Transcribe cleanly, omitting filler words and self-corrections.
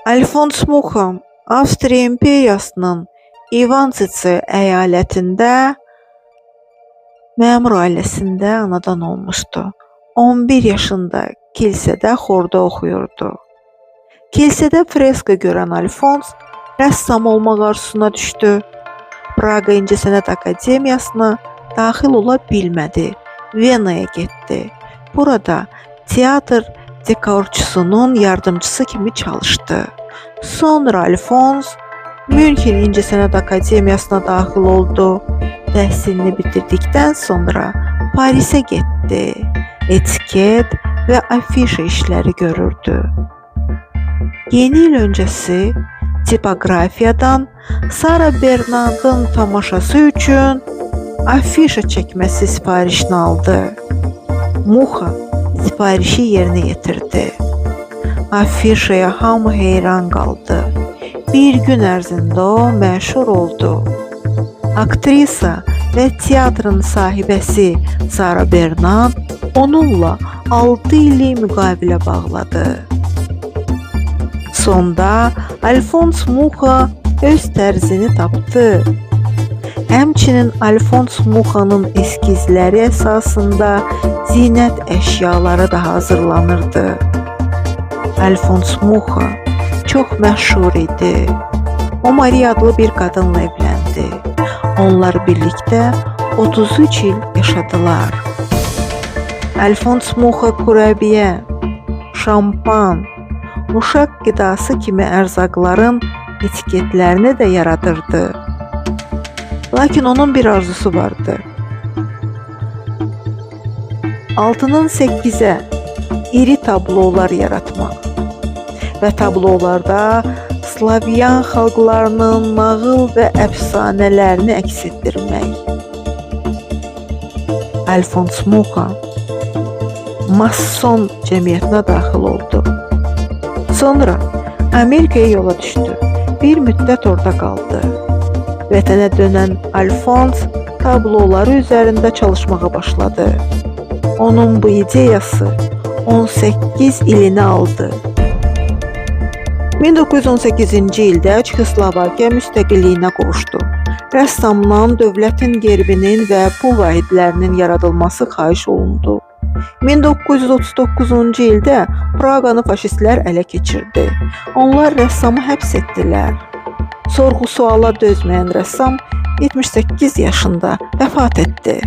Alfons Mucha Avstriya imperiyasının Ivantsice əyalətində məmur ailəsində anadan olmuşdu. 11 yaşında kilsədə xorda oxuyurdu. Kilsədə freska görən Alfons rəssam olmaq arzusuna düşdü. Praqa İncəsənət Akademiyasına daxil ola bilmədi. Venaya getdi. Burada teatr dekorçusunun yardımcısı kimi çalışdı. Sonra Alfons München İncəsənət Akademiyasına daxil oldu. Təhsilini bitirdikdən sonra Parisə getdi. Etiket və afişa işləri görürdü. Yeni il öncəsi tipografiyadan Sara Bernard'ın tamaşası üçün afişa çəkməsi sifarişini aldı. Mucha sifarişi yerinə yetirdi. Afişaya hamı heyran qaldı. Bir gün ərzində o məşhur oldu. Aktrisa və teatrın sahibəsi Sara Bernard onunla 6 illik müqavilə bağladı. Sonda Alfons Mucha öz tərzini tapdı. Həmçinin Alfons Mucha'nın eskizləri əsasında zinət əşyaları da hazırlanırdı. Alfons Mucha çox məşhur idi. O Maria adlı bir qadınla evləndi. Onlar birlikdə 33 il yaşadılar. Alfons Mucha kurabiyə, şampan, uşaq qidası kimi ərzaqların etiketlərini də yaradırdı. Lakin onun bir arzusu vardı. 6-nın 8-ə iri tablolar yaratmaq və tablolarda Slavyan xalqlarının nağıl və əfsanələrini əks etdirmək. Alfons Mucha Mason cəmiyyətinə daxil oldu. Sonra Amerikaya yola düşdü. Bir müddət orada qaldı. Vətənə dönən Alfons tabloları üzərində çalışmağa başladı. Onun bu ideyası 18 ilini aldı. 1918-ci ildə Çexoslovakiya müstəqilliyinə qovuşdu. Rəssamdan dövlətin gerbinin və pul vahidlərinin yaradılması xahiş olundu. 1939-cu ildə Praqanı faşistlər ələ keçirdi. Onlar rəssamı həbs etdilər. Sorğu-suala dözməyən rəssam 78 yaşında vəfat etdi.